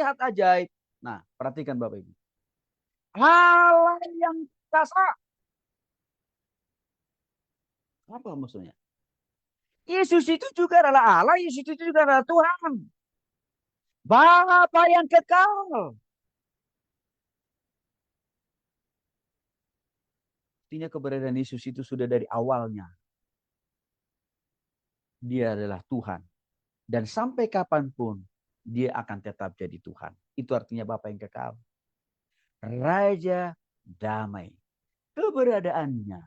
penasihat ajaib. Nah, perhatikan Bapak Ibu. Allah yang perkasa. Apa maksudnya? Yesus itu juga adalah Allah, Yesus itu juga adalah Tuhan. Bapa yang kekal. Artinya keberadaan Yesus itu sudah dari awalnya. Dia adalah Tuhan. Dan sampai kapanpun dia akan tetap jadi Tuhan. Itu artinya Bapa yang kekal. Raja damai. Keberadaannya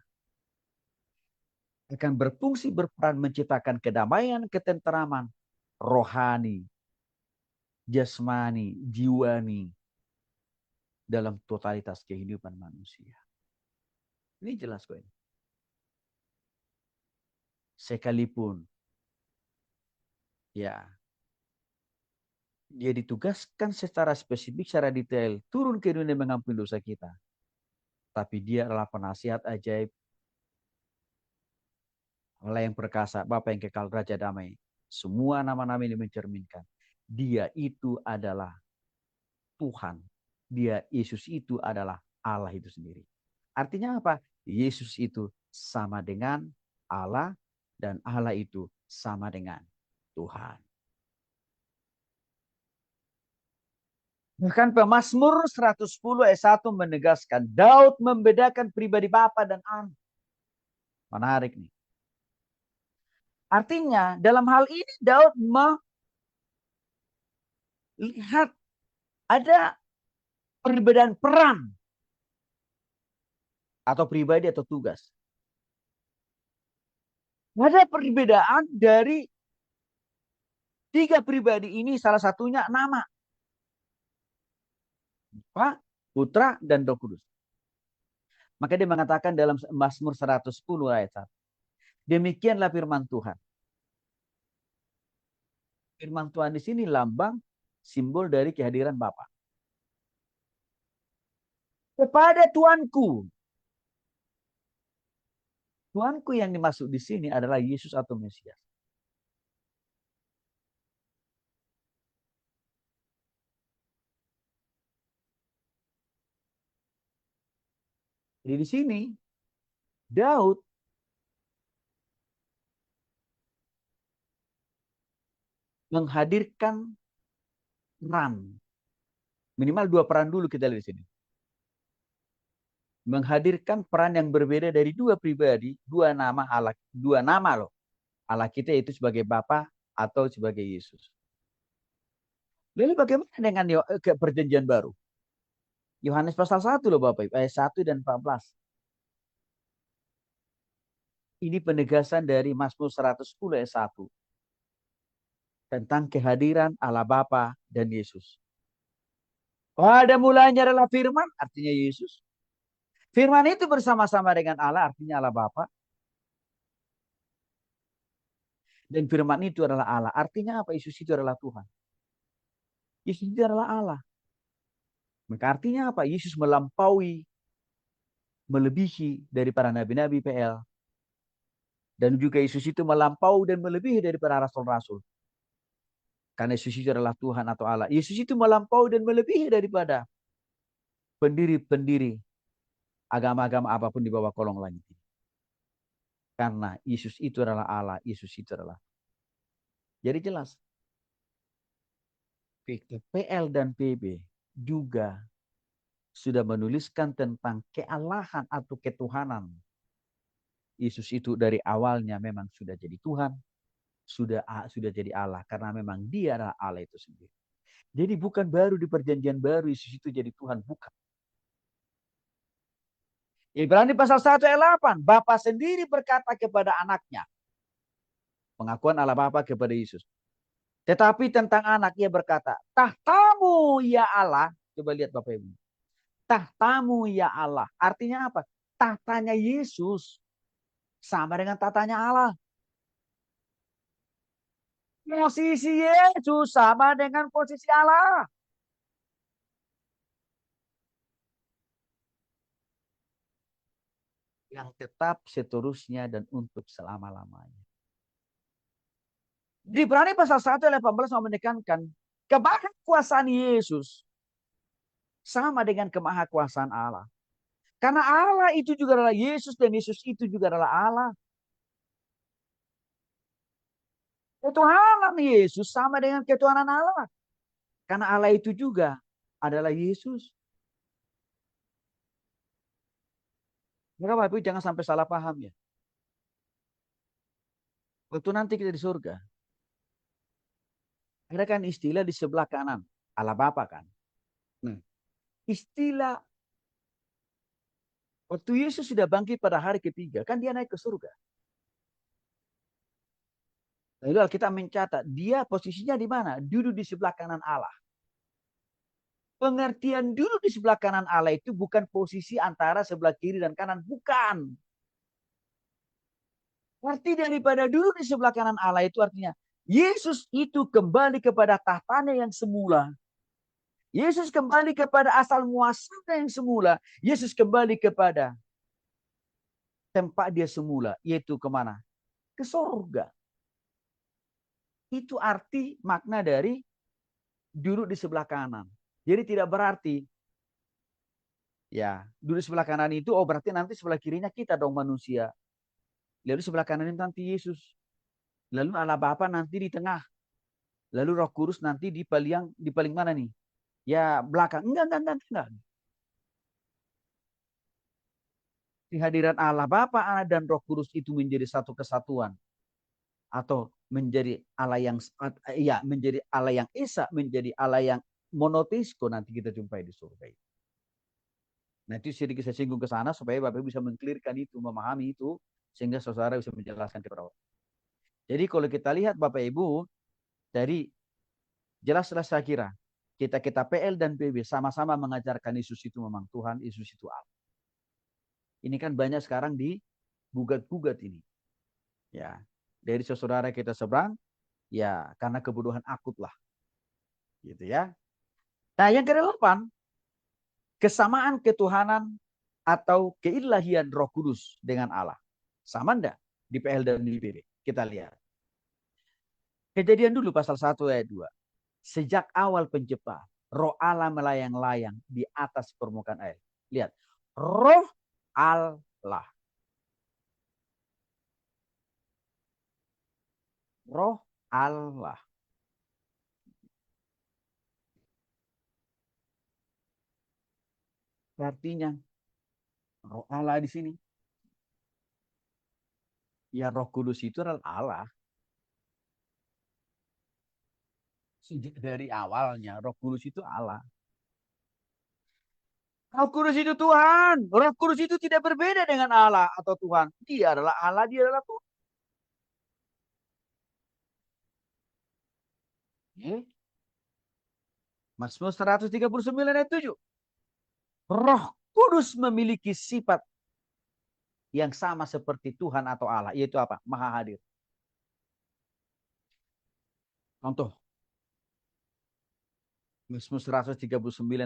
akan berfungsi berperan menciptakan kedamaian, ketenteraman, rohani, jasmani, jiwani dalam totalitas kehidupan manusia. Ini jelas kok ini. Sekalipun ya dia ditugaskan secara spesifik, secara detail turun ke dunia mengampuni dosa kita. Tapi dia adalah penasihat ajaib, Allah yang perkasa, Bapa yang kekal, Raja damai. Semua nama-nama ini mencerminkan dia itu adalah Tuhan. Dia, Yesus itu adalah Allah itu sendiri. Artinya apa? Yesus itu sama dengan Allah dan Allah itu sama dengan Tuhan. Bahkan Pemazmur 110 ayat 1 menegaskan Daud membedakan pribadi Bapa dan Anak. Menarik nih. Artinya dalam hal ini Daud melihat ada perbedaan peran atau pribadi atau tugas. Ada perbedaan dari tiga pribadi ini, salah satunya nama. Bapa, Putra, dan Roh Kudus. Maka dia mengatakan dalam Mazmur 110 ayat 1. Demikianlah firman Tuhan. Firman Tuhan di sini lambang simbol dari kehadiran Bapa. Kepada Tuanku. Tuanku yang dimaksud di sini adalah Yesus atau Mesias. Jadi di sini Daud menghadirkan peran. Minimal dua peran dulu kita lihat di sini. Menghadirkan peran yang berbeda dari dua pribadi, dua nama Allah, dua nama loh. Allah kita itu sebagai Bapa atau sebagai Yesus. Lalu bagaimana dengan perjanjian baru? Yohanes pasal 1 loh Bapak Ibu, ayat 1 dan 14. Ini penegasan dari Mazmur 110 ayat 1. Tentang kehadiran Allah Bapa dan Yesus. Pada mulanya adalah firman, artinya Yesus. Firman itu bersama-sama dengan Allah, artinya Allah Bapa. Dan firman itu adalah Allah. Artinya apa? Yesus itu adalah Tuhan. Yesus itu adalah Allah. Maka artinya apa? Yesus melampaui, melebihi daripada nabi-nabi PL. Dan juga Yesus itu melampaui dan melebihi daripada rasul-rasul. Karena Yesus itu adalah Tuhan atau Allah. Yesus itu melampaui dan melebihi daripada pendiri-pendiri agama-agama apapun di bawah kolong langit. Karena Yesus itu adalah Allah. Yesus itu adalah. Jadi jelas. PL dan PB juga sudah menuliskan tentang kealahan atau ketuhanan. Yesus itu dari awalnya memang sudah jadi Tuhan, sudah jadi Allah karena memang dia adalah Allah itu sendiri. Jadi bukan baru di perjanjian baru Yesus itu jadi Tuhan, bukan. Ibrani pasal 1 ayat 8, Bapa sendiri berkata kepada anaknya. Pengakuan Allah Bapa kepada Yesus. Tetapi tentang anak ia berkata, tahtamu ya Allah. Coba lihat Bapak Ibu. Tahtamu ya Allah. Artinya apa? Tahtanya Yesus sama dengan tahtanya Allah. Posisi Yesus sama dengan posisi Allah. Yang tetap seterusnya dan untuk selama-lamanya. Di Ibrani pasal 1 ayat 18 mau menekankan Kemahakuasaan Yesus sama dengan kemahakuasaan Allah. Karena Allah itu juga adalah Yesus dan Yesus itu juga adalah Allah. Ketuhanan Yesus sama dengan ketuhanan Allah. Karena Allah itu juga adalah Yesus. Maka Bapak Ibu jangan sampai salah paham ya. Waktu nanti kita di surga, ada kan istilah di sebelah kanan, Allah Bapa kan. Nah, istilah waktu Yesus sudah bangkit pada hari ketiga, kan dia naik ke surga. Lalu Alkitab mencatat, dia posisinya di mana? Duduk di sebelah kanan Allah. Pengertian duduk di sebelah kanan Allah itu bukan posisi antara sebelah kiri dan kanan. Bukan. Arti daripada duduk di sebelah kanan Allah itu artinya, Yesus itu kembali kepada tahtanya yang semula. Yesus kembali kepada asal muasalnya yang semula. Yesus kembali kepada tempat dia semula. Yaitu kemana? Ke surga. Itu arti makna dari duduk di sebelah kanan. Jadi tidak berarti ya duduk di sebelah kanan itu oh berarti nanti sebelah kirinya kita dong manusia. Lalu sebelah kanan itu nanti Yesus. Lalu Allah Bapa nanti di tengah. Lalu Roh Kudus nanti di paling mana nih? Ya belakang. Enggak. Kehadiran Allah Bapa, Anak dan Roh Kudus itu menjadi satu kesatuan. Atau menjadi Allah yang ya menjadi Allah yang esa, menjadi Allah yang monotesko nanti kita jumpai di surga. Nanti sedikit saya singgung ke sana supaya Bapak bisa mengklirkan itu, memahami itu sehingga saudara bisa menjelaskan kepada orang. Jadi kalau kita lihat Bapak Ibu, dari jelas-jelas saya kira kita PL dan PB sama-sama mengajarkan Yesus itu memang Tuhan, Yesus itu Allah. Ini kan banyak sekarang digugat-gugat ini. Ya, dari saudara kita seberang, ya karena kebutuhan akut lah. Gitu ya. Nah yang ke-8, kesamaan ketuhanan atau keilahian Roh Kudus dengan Allah. Sama enggak di PL dan di PB? Kita lihat. Kejadian dulu pasal 1 ayat 2. Sejak awal penciptaan, Roh Allah melayang-layang di atas permukaan air. Lihat, Roh Allah. Roh Allah. Artinya, Roh Allah di sini. Ya Roh Kudus itu adalah Allah. Sejak dari awalnya, Roh Kudus itu Allah. Roh Kudus itu Tuhan. Roh Kudus itu tidak berbeda dengan Allah atau Tuhan. Dia adalah Allah, dia adalah Tuhan. Mazmur 139 ayat 7. Roh Kudus memiliki sifat yang sama seperti Tuhan atau Allah. Yaitu apa? Maha hadir. Contoh. Mazmur 139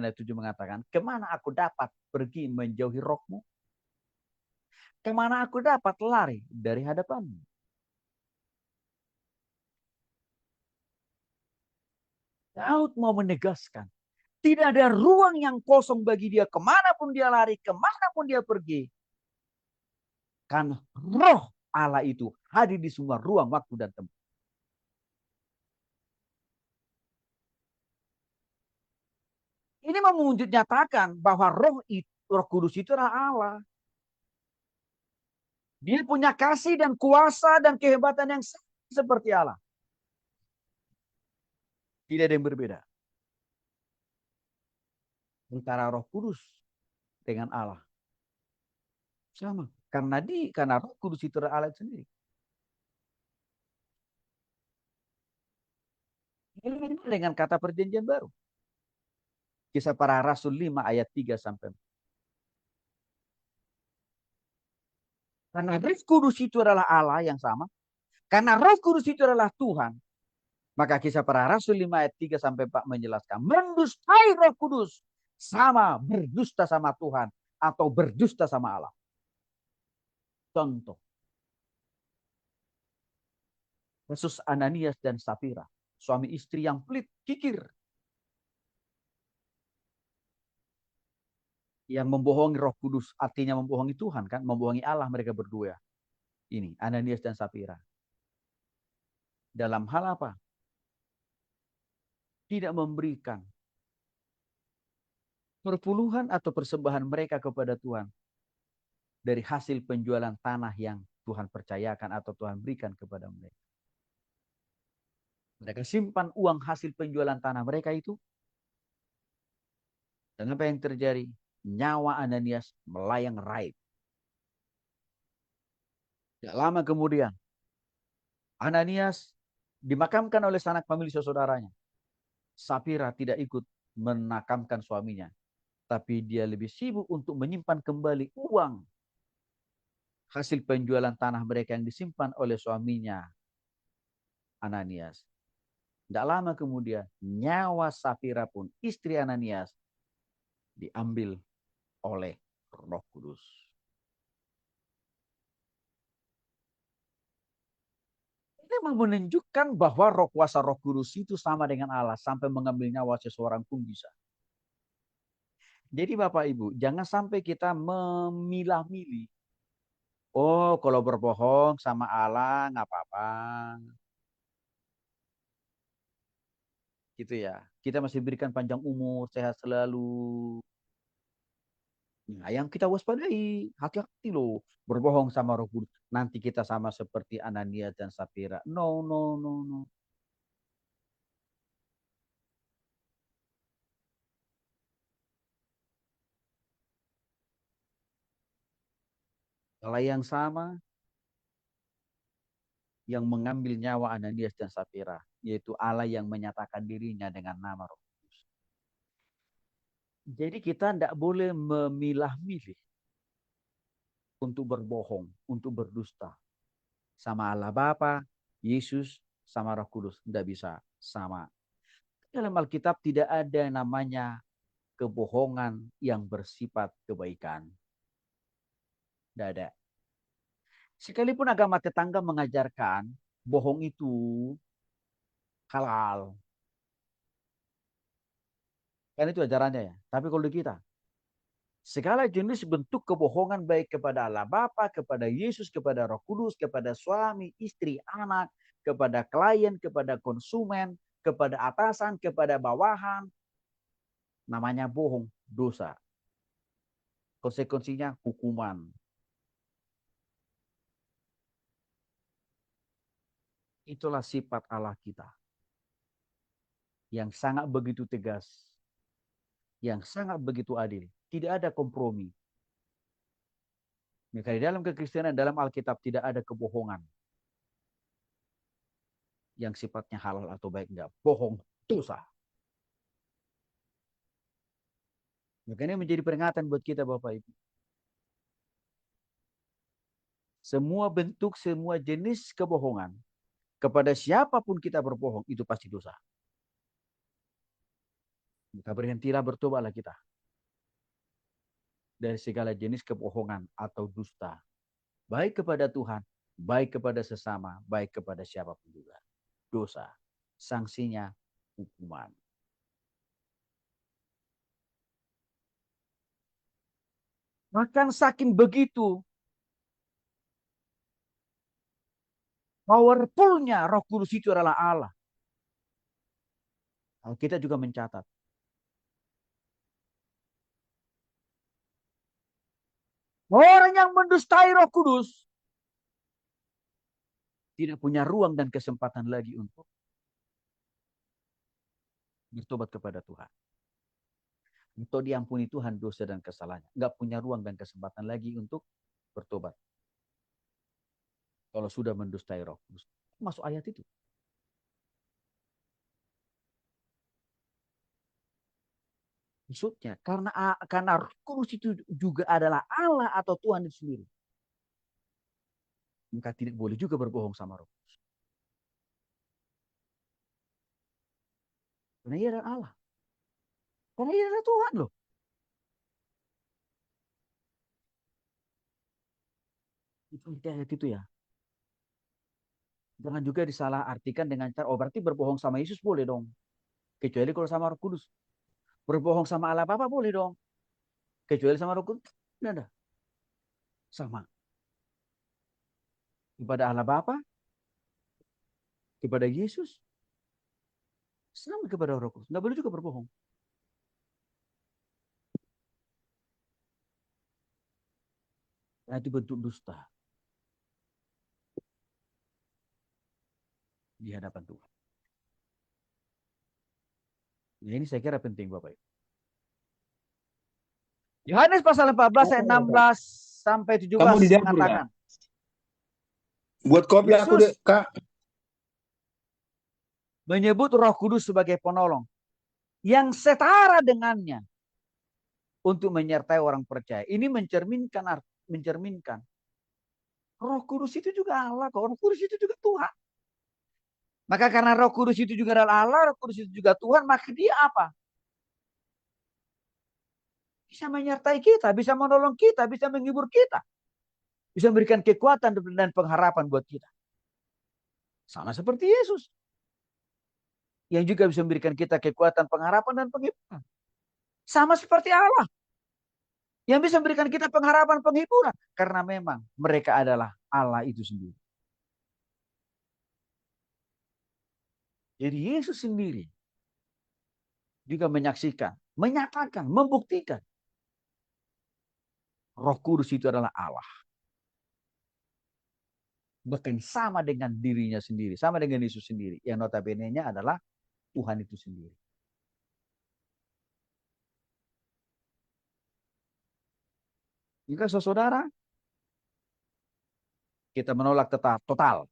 ayat 7 mengatakan, kemana aku dapat pergi menjauhi rohmu? Kemana aku dapat lari dari hadapanmu? Daud mau menegaskan, tidak ada ruang yang kosong bagi dia. Kemanapun dia lari, kemanapun dia pergi. Karena roh Allah itu hadir di semua ruang, waktu, dan tempat. Ini nyatakan bahwa Roh Kudus itu adalah Allah. Dia punya kasih dan kuasa dan kehebatan yang seperti Allah. Tidak ada yang berbeda antara Roh Kudus dengan Allah. Sama. Karena Roh Kudus itu adalah Allah sendiri. Ini dengan kata perjanjian baru. Kisah Para Rasul 5 ayat 3 sampai. Karena Roh Kudus itu adalah Allah yang sama. Karena Roh Kudus itu adalah Tuhan. Maka Kisah Para Rasul 5 ayat 3 sampai 4 menjelaskan. Mendustai Roh Kudus sama berdusta sama Tuhan atau berdusta sama Allah. Contoh. Kasus Ananias dan Safira. Suami istri yang pelit, kikir. Yang membohongi Roh Kudus, artinya membohongi Tuhan kan, membohongi Allah mereka berdua. Ini Ananias dan Safira. Dalam hal apa? Tidak memberikan perpuluhan atau persembahan mereka kepada Tuhan dari hasil penjualan tanah yang Tuhan percayakan atau Tuhan berikan kepada mereka. Mereka simpan uang hasil penjualan tanah mereka itu. Dan apa yang terjadi? Nyawa Ananias melayang raib. Tidak lama kemudian, Ananias dimakamkan oleh sanak famili saudaranya. Safira tidak ikut menakamkan suaminya, tapi dia lebih sibuk untuk menyimpan kembali uang hasil penjualan tanah mereka yang disimpan oleh suaminya, Ananias. Tidak lama kemudian, nyawa Safira pun, istri Ananias, diambil oleh Roh Kudus. Ini menunjukkan bahwa roh kuasa Roh Kudus itu sama dengan Allah, sampai mengambil nyawa seseorang pun bisa. Jadi Bapak Ibu, jangan sampai kita memilah-milih. Oh, kalau berbohong sama Allah nggak apa-apa. Gitu ya. Kita masih berikan panjang umur, sehat selalu. Nah, yang kita waspadai, hati-hati loh. Berbohong sama Roh Kudus. Nanti kita sama seperti Ananias dan Safira. No, no, no, no. Kalau yang sama, yang mengambil nyawa Ananias dan Safira, yaitu Allah yang menyatakan dirinya dengan nama Roh Kudus. Jadi kita tidak boleh memilah-milih untuk berbohong, untuk berdusta. Sama Allah Bapa, Yesus, sama Roh Kudus. Tidak bisa sama. Dalam Alkitab tidak ada namanya kebohongan yang bersifat kebaikan. Tidak ada. Sekalipun agama tetangga mengajarkan bohong itu halal. Kan itu ajarannya ya. Tapi kalau di kita, segala jenis bentuk kebohongan baik kepada Allah Bapa, kepada Yesus, kepada Roh Kudus, kepada suami, istri, anak, kepada klien, kepada konsumen, kepada atasan, kepada bawahan, namanya bohong, dosa. Konsekuensinya hukuman. Itulah sifat Allah kita yang sangat begitu tegas, yang sangat begitu adil. Tidak ada kompromi. Maka di dalam kekristenan, dalam Alkitab tidak ada kebohongan yang sifatnya halal atau baik. Enggak. Bohong, dosa. Maka ini menjadi peringatan buat kita Bapak Ibu. Semua bentuk, semua jenis kebohongan. Kepada siapapun kita berbohong, itu pasti dosa. Maka berhentilah, bertobatlah kita dari segala jenis kebohongan atau dusta. Baik kepada Tuhan, baik kepada sesama, baik kepada siapapun juga. Dosa. Sanksinya hukuman. Bahkan saking begitu powerfulnya Roh Kudus itu adalah Allah. Kita juga mencatat. Orang yang mendustai Roh Kudus tidak punya ruang dan kesempatan lagi untuk bertobat kepada Tuhan. Untuk diampuni Tuhan dosa dan kesalahannya. Nggak punya ruang dan kesempatan lagi untuk bertobat. Kalau sudah mendustai Roh Kudus. Masuk ayat itu. Maksudnya karena Roh Kudus itu juga adalah Allah atau Tuhan itu sendiri. Maka tidak boleh juga berbohong sama Roh Kudus. Karena ia adalah Allah. Karena ia adalah Tuhan loh. Itu ayat itu ya. Jangan juga disalahartikan dengan cara, oh berarti berbohong sama Yesus boleh dong. Kecuali kalau sama Roh Kudus. Berbohong sama Allah Bapa boleh dong. Kecuali sama Roh Kudus. Tidak ada. Sama. Kepada Allah Bapa, kepada Yesus, sama kepada Roh Kudus. Nggak boleh juga berbohong. Nah, itu bentuk dusta di hadapan Tuhan. Nah, ini saya kira penting Bapak Ibu. Yohanes pasal 14 ayat 16 sampai 17 Kamu di dapur mengatakan. ya? Buat kopi Yesus aku deh, Kak. Menyebut Roh Kudus sebagai penolong yang setara dengannya untuk menyertai orang percaya. Ini mencerminkan Roh Kudus itu juga Allah, Roh Kudus itu juga Tuhan. Maka karena Roh Kudus itu juga adalah Allah, Roh Kudus itu juga Tuhan, maka dia apa? Bisa menyertai kita, bisa menolong kita, bisa menghibur kita. Bisa memberikan kekuatan dan pengharapan buat kita. Sama seperti Yesus. Yang juga bisa memberikan kita kekuatan, pengharapan, dan penghiburan. Sama seperti Allah. Yang bisa memberikan kita pengharapan, penghiburan. Karena memang mereka adalah Allah itu sendiri. Jadi Yesus sendiri juga menyaksikan, menyatakan, membuktikan Roh Kudus itu adalah Allah. Bahkan sama dengan dirinya sendiri, sama dengan Yesus sendiri. Yang notabene-nya adalah Tuhan itu sendiri. Jika saudara, kita menolak total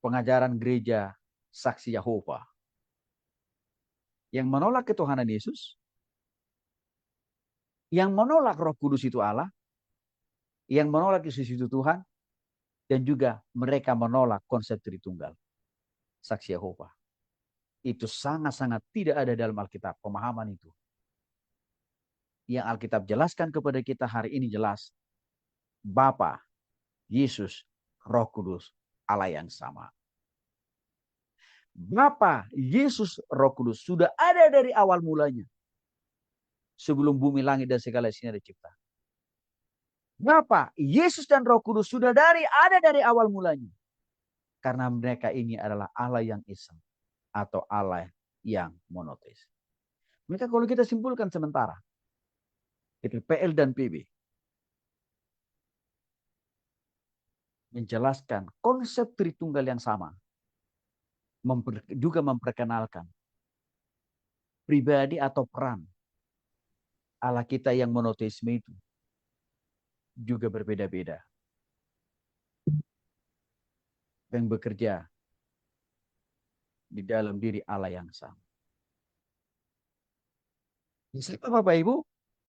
pengajaran gereja Saksi Yahova yang menolak ketuhanan Yesus, yang menolak Roh Kudus itu Allah, yang menolak Yesus itu Tuhan, dan juga mereka menolak konsep Tritunggal. Saksi Yahova. Itu sangat-sangat tidak ada dalam Alkitab, pemahaman itu. Yang Alkitab jelaskan kepada kita hari ini jelas. Bapa, Yesus, Roh Kudus, Allah yang sama. Bapa, Yesus, Roh Kudus sudah ada dari awal mulanya. Sebelum bumi, langit, dan segala isinya dicipta. Bapa, Yesus dan Roh Kudus sudah ada dari awal mulanya. Karena mereka ini adalah Allah yang esa atau Allah yang monoteis. Maka kalau kita simpulkan sementara, itu PL dan PB menjelaskan konsep Tritunggal yang sama, juga memperkenalkan pribadi atau peran Allah kita yang monoteisme itu juga berbeda-beda yang bekerja di dalam diri Allah yang sama. Siapa Bapak Ibu?